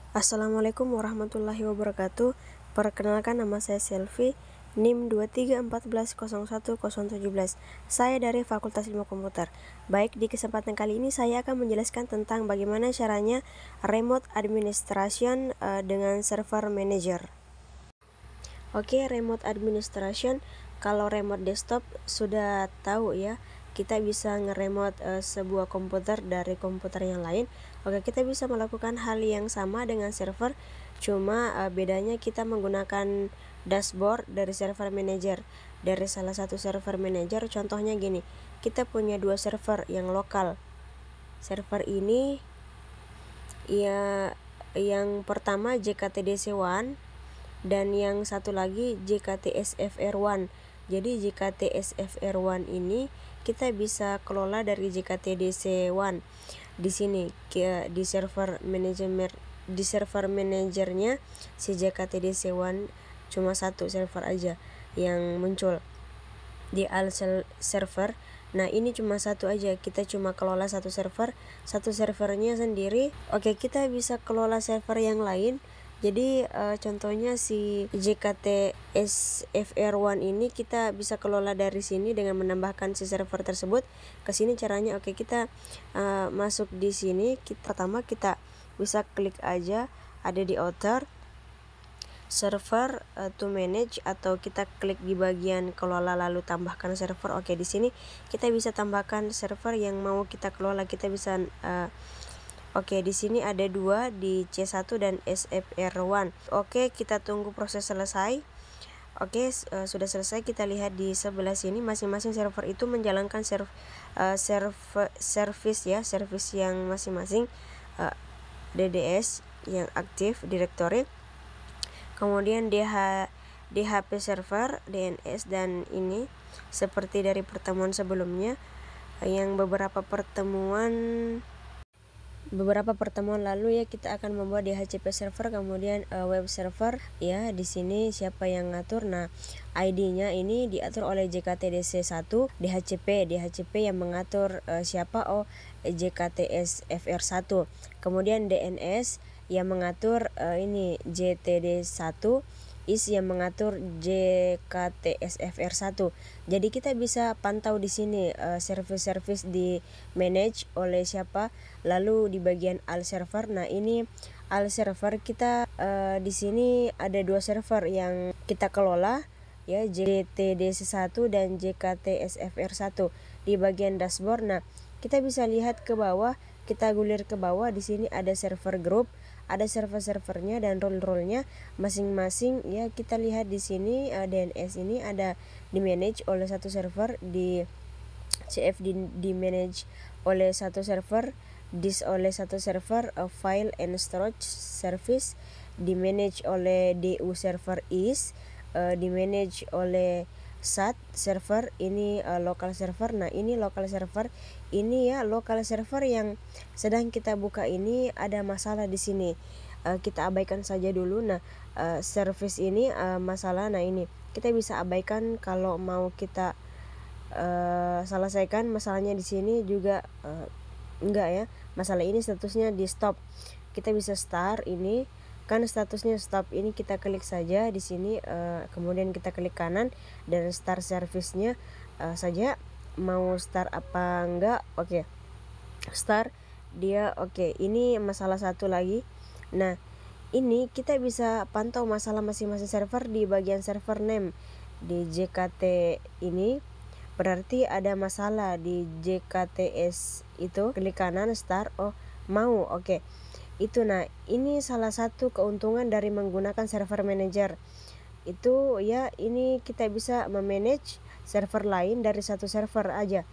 Assalamualaikum warahmatullahi wabarakatuh. Perkenalkan, nama saya Selvi, NIM 2314010017. Saya dari Fakultas Ilmu Komputer. Baik, di kesempatan kali ini saya akan menjelaskan tentang bagaimana caranya remote administration dengan server manager. Oke, remote administration, kalau remote desktop sudah tahu ya, kita bisa nge-remote sebuah komputer dari komputer yang lain. Oke, kita bisa melakukan hal yang sama dengan server, cuma bedanya kita menggunakan dashboard dari server manager. Dari salah satu server manager, contohnya gini, kita punya dua server yang lokal. Server ini ya, yang pertama JKTDC1 dan yang satu lagi JKTSFR1. Jadi JKTSFR1 ini kita bisa kelola dari JKTDC1. Di sini di server manajernya si JKTDC1 cuma satu server aja yang muncul di all server. Nah, ini cuma satu aja, kita cuma kelola satu servernya sendiri. Oke, kita bisa kelola server yang lain. Jadi contohnya si JKT SFR1 ini kita bisa kelola dari sini dengan menambahkan si server tersebut ke sini. Caranya oke, kita masuk di sini. Pertama kita bisa klik aja, ada di outer server to manage, atau kita klik di bagian kelola lalu tambahkan server. Oke, di sini kita bisa tambahkan server yang mau kita kelola. Kita bisa oke, di sini ada dua, di C1 dan SFR1. Oke, kita tunggu proses selesai. Oke, sudah selesai. Kita lihat di sebelah sini, masing-masing server itu menjalankan service ya, service yang masing-masing DDS yang aktif directory. Kemudian DHP server, DNS, dan ini seperti dari pertemuan sebelumnya, yang beberapa pertemuan lalu ya, kita akan membuat DHCP server, kemudian web server ya. Di sini siapa yang ngatur? Nah, ID-nya ini diatur oleh JKTDC1. DHCP yang mengatur siapa? Oh, JKTSFR1. Kemudian DNS yang mengatur ini JTD1. IS yang mengatur JKTSFR1. Jadi kita bisa pantau di sini service di manage oleh siapa. Lalu di bagian all server, nah ini all server kita di sini ada dua server yang kita kelola ya, JTDC1 dan JKTSFR1. Di bagian dashboard, nah kita bisa lihat ke bawah, kita gulir ke bawah, di sini ada server group, ada server-servernya dan role-nya masing-masing ya. Kita lihat di sini DNS ini ada di manage oleh satu server, di CF di manage oleh satu server, disk oleh satu server, file and storage service di manage oleh DU server is, di manage oleh SAT server, ini local server. Nah, ini local server ini ya, local server yang sedang kita buka ini ada masalah di sini. Kita abaikan saja dulu. Nah, service ini masalah. Nah, ini kita bisa abaikan kalau mau kita selesaikan masalahnya. Di sini juga enggak ya, masalah ini statusnya di stop. Kita bisa start, ini kan statusnya stop, ini kita klik saja di sini, kemudian kita klik kanan dan start service-nya saja, mau start apa enggak. Oke, start dia. Oke, ini masalah satu lagi. Nah, ini kita bisa pantau masalah masing-masing server di bagian server name. Di JKT ini berarti ada masalah di JKTS itu, klik kanan start. Oh, mau. Oke, itu. Nah, ini salah satu keuntungan dari menggunakan server manager itu ya, ini kita bisa memanage server lain dari satu server aja.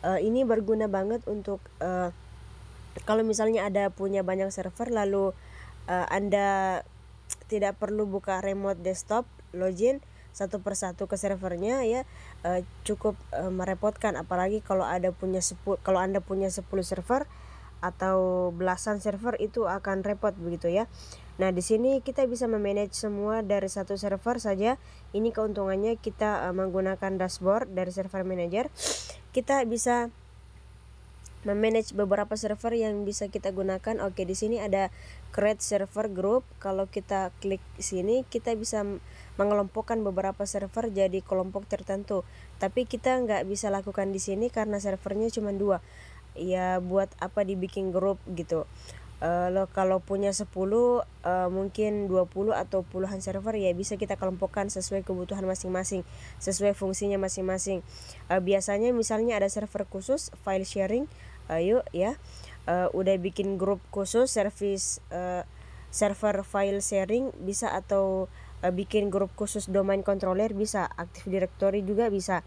Ini berguna banget untuk kalau misalnya ada punya banyak server, lalu Anda tidak perlu buka remote desktop, login satu persatu ke servernya ya, cukup merepotkan. Apalagi kalau Anda punya 10 server atau belasan server, itu akan repot begitu ya. Nah, di sini kita bisa memanage semua dari satu server saja. Ini keuntungannya kita menggunakan dashboard dari server manager. Kita bisa memanage beberapa server yang bisa kita gunakan. Oke, di sini ada create server group. Kalau kita klik sini, kita bisa mengelompokkan beberapa server jadi kelompok tertentu. Tapi kita nggak bisa lakukan di sini karena servernya cuma 2. Ya buat apa dibikin grup gitu. Lo kalau punya 10 mungkin 20 atau puluhan server ya bisa kita kelompokkan sesuai kebutuhan masing-masing, sesuai fungsinya masing-masing. Biasanya misalnya ada server khusus file sharing, ayo ya, udah bikin grup khusus service server file sharing bisa, atau bikin grup khusus domain controller bisa, Active Directory juga bisa,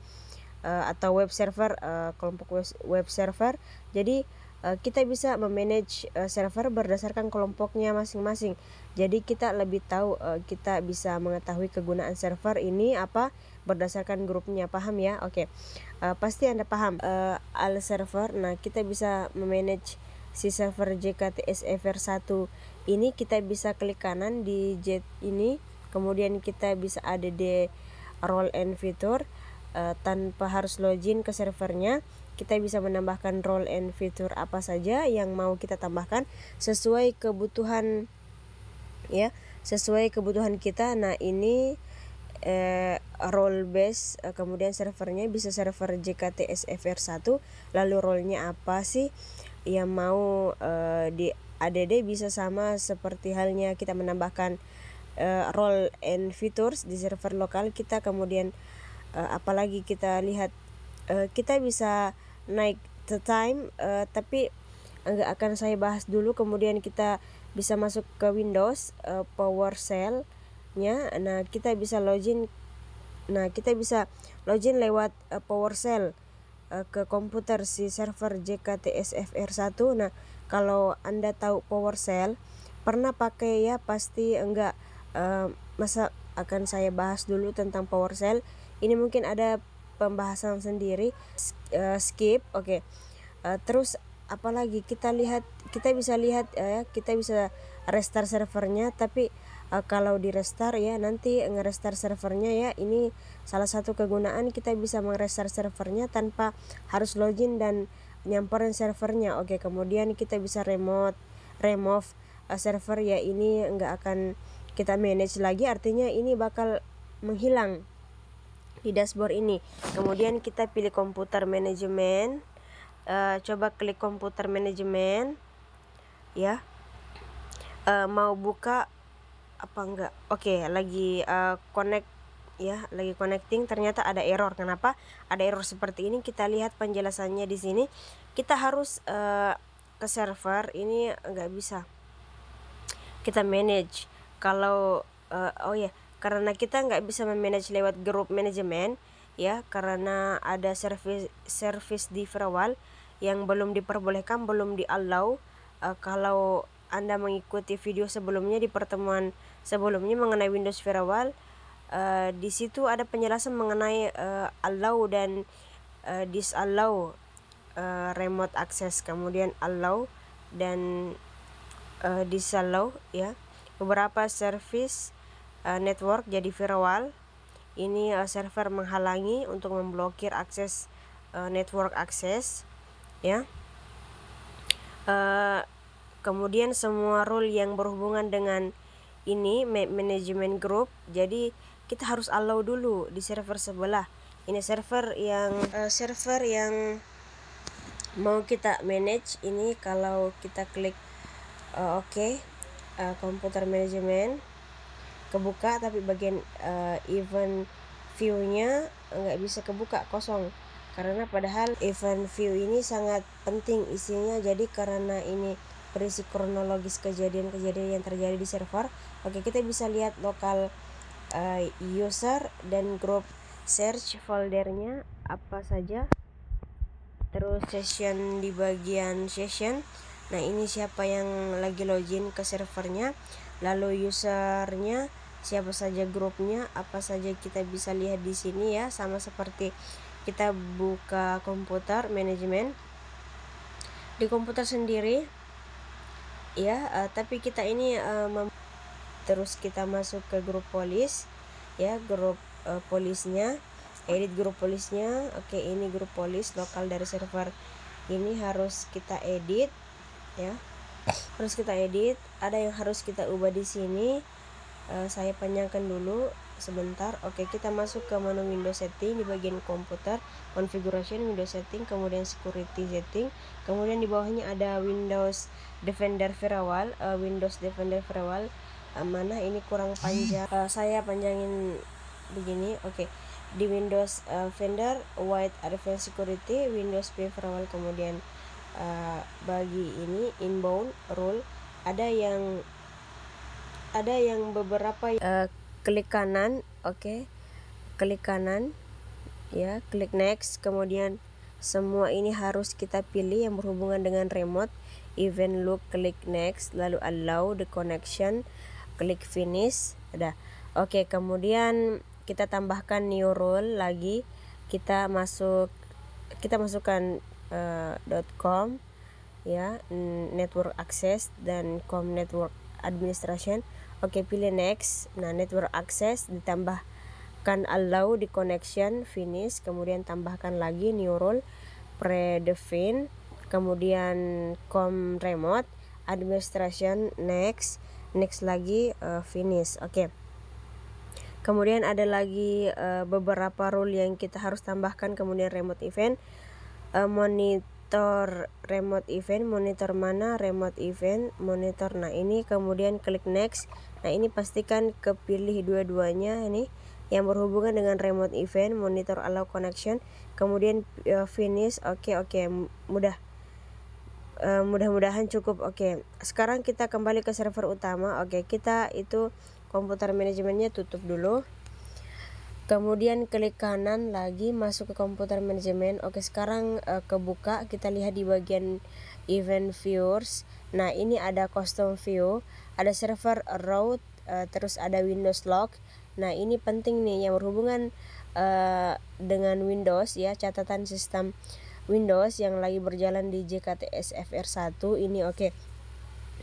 atau web server, kelompok web server. Jadi kita bisa memanage server berdasarkan kelompoknya masing-masing. Jadi kita lebih tahu, kita bisa mengetahui kegunaan server ini apa berdasarkan grupnya. Paham ya? Oke. Pasti Anda paham. Al server. Nah, kita bisa memanage si server JKTSFR1 ini. Kita bisa klik kanan di jet ini, kemudian kita bisa ada di role and feature. Tanpa harus login ke servernya, kita bisa menambahkan role and feature apa saja yang mau kita tambahkan sesuai kebutuhan ya, sesuai kebutuhan kita. Nah, ini role base, kemudian servernya bisa server JKTSFR1, lalu role-nya apa sih yang mau di ADD, bisa sama seperti halnya kita menambahkan role and features di server lokal kita. Kemudian apalagi kita lihat, kita bisa naik the time, tapi enggak akan saya bahas dulu. Kemudian kita bisa masuk ke Windows, PowerShell nya. Nah, kita bisa login lewat PowerShell ke komputer si server JKTSFR1. Nah, kalau Anda tahu PowerShell, pernah pakai ya pasti enggak. Masa akan saya bahas dulu tentang PowerShell ini, mungkin ada pembahasan sendiri, skip. Oke. Terus apalagi kita bisa lihat kita bisa restart servernya. Tapi kalau di restart ya, nanti nge-restart servernya ya, ini salah satu kegunaan kita bisa meng-restart servernya tanpa harus login dan nyamperin servernya. Oke, kemudian kita bisa remove server ya, ini enggak akan kita manage lagi, artinya ini bakal menghilang di dashboard ini. Kemudian kita pilih komputer manajemen, coba klik komputer manajemen ya. Mau buka apa enggak? Oke, lagi connect ya, lagi connecting. Ternyata ada error. Kenapa ada error seperti ini? Kita lihat penjelasannya di sini. Kita harus ke server ini, enggak bisa kita manage kalau karena kita nggak bisa memanage lewat grup manajemen ya, karena ada service di firewall yang belum diperbolehkan, belum di allow. Kalau Anda mengikuti video sebelumnya, di pertemuan sebelumnya mengenai Windows Firewall, di situ ada penjelasan mengenai allow dan disallow remote access, kemudian allow dan disallow ya. Beberapa service network jadi firewall ini server menghalangi untuk memblokir akses network akses ya. Kemudian semua role yang berhubungan dengan ini manajemen group, jadi kita harus allow dulu di server sebelah. Ini server yang mau kita manage ini. Kalau kita klik komputer manajemen, kebuka, tapi bagian event view-nya nggak bisa kebuka, kosong. Karena padahal event view ini sangat penting isinya. Jadi karena ini berisi kronologis kejadian-kejadian yang terjadi di server. Oke, kita bisa lihat lokal user dan group search foldernya apa saja. Terus session di bagian session. Nah, ini siapa yang lagi login ke servernya, lalu usernya siapa saja, grupnya apa saja kita bisa lihat di sini ya, sama seperti kita buka komputer manajemen di komputer sendiri ya. Tapi kita ini terus kita masuk ke grup polis ya, grup polisnya, edit grup polisnya. Oke, ini grup polis lokal dari server ini harus kita edit ya, harus kita edit. Ada yang harus kita ubah di sini. Saya panjangkan dulu sebentar. Oke, kita masuk ke menu Windows setting di bagian komputer, configuration, Windows setting, kemudian security setting, kemudian di bawahnya ada Windows Defender Firewall. Windows Defender Firewall mana ini kurang panjang, saya panjangin begini. Oke, di Windows Defender Wide Advanced Security, Windows P Firewall, kemudian bagi ini inbound rule ada yang beberapa klik kanan. Oke, klik kanan ya, klik next, kemudian semua ini harus kita pilih yang berhubungan dengan remote event look, klik next, lalu allow the connection, klik finish. Udah. Oke, kemudian kita tambahkan new role lagi, kita masukkan .com ya, network access dan com network administration. Oke, pilih next. Nah, network access ditambahkan allow di connection, finish, kemudian tambahkan lagi new role, predefine, kemudian com remote administration, next lagi, finish. Oke. Kemudian ada lagi beberapa rule yang kita harus tambahkan, kemudian remote event, monitor remote event, monitor mana remote event monitor. Nah, ini kemudian klik next. Nah, ini pastikan kepilih dua-duanya ini yang berhubungan dengan remote event, monitor allow connection, kemudian finish. Oke, mudah-mudahan cukup. Oke, sekarang kita kembali ke server utama. Oke, kita itu komputer manajemennya tutup dulu, kemudian klik kanan lagi, masuk ke komputer manajemen. Oke, sekarang kebuka, kita lihat di bagian event viewers. Nah, ini ada custom view, ada server route, terus ada Windows log. Nah, ini penting nih yang berhubungan dengan Windows ya, catatan sistem Windows yang lagi berjalan di JKTSFR1 ini. Oke,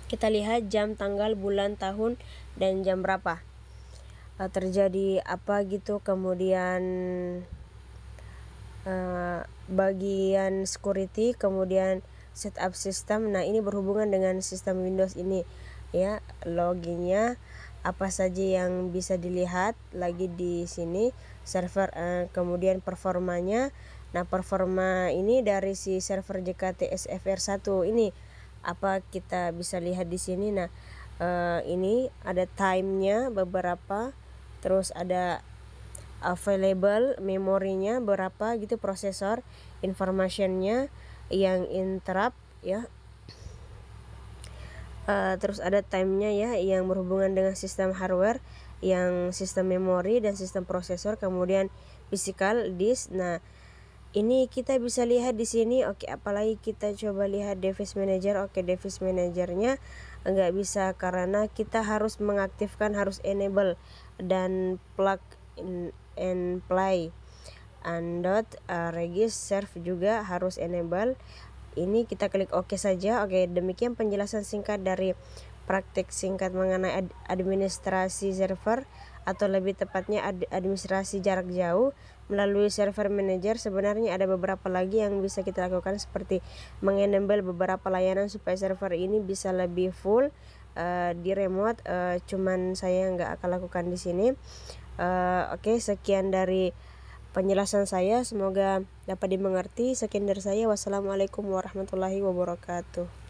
kita lihat jam, tanggal, bulan, tahun, dan jam berapa terjadi apa gitu. Kemudian bagian security, kemudian setup system. Nah, ini berhubungan dengan sistem Windows ini ya, loginnya apa saja yang bisa dilihat lagi di sini, server, kemudian performanya. Nah, performa ini dari si server JKTSFR1 ini apa kita bisa lihat di sini. Nah, ini ada timenya beberapa, terus ada available memorinya berapa gitu, prosesor informationnya yang interrupt ya, terus ada timenya ya yang berhubungan dengan sistem hardware, yang sistem memori dan sistem prosesor, kemudian physical disk. Nah, ini kita bisa lihat di sini. Oke, apalagi kita coba lihat device manager. Oke, device manajernya enggak bisa karena kita harus mengaktifkan, harus enable dan plug in and play, and regis serve juga harus enable. Ini kita klik OK saja. Oke, demikian penjelasan singkat dari praktik singkat mengenai administrasi server, atau lebih tepatnya administrasi jarak jauh melalui server manager. Sebenarnya ada beberapa lagi yang bisa kita lakukan, seperti mengenable beberapa layanan supaya server ini bisa lebih full di remote. Cuman saya nggak akan lakukan di sini. Oke, sekian dari penjelasan saya, semoga dapat dimengerti. Sekian dari saya, wassalamualaikum warahmatullahi wabarakatuh.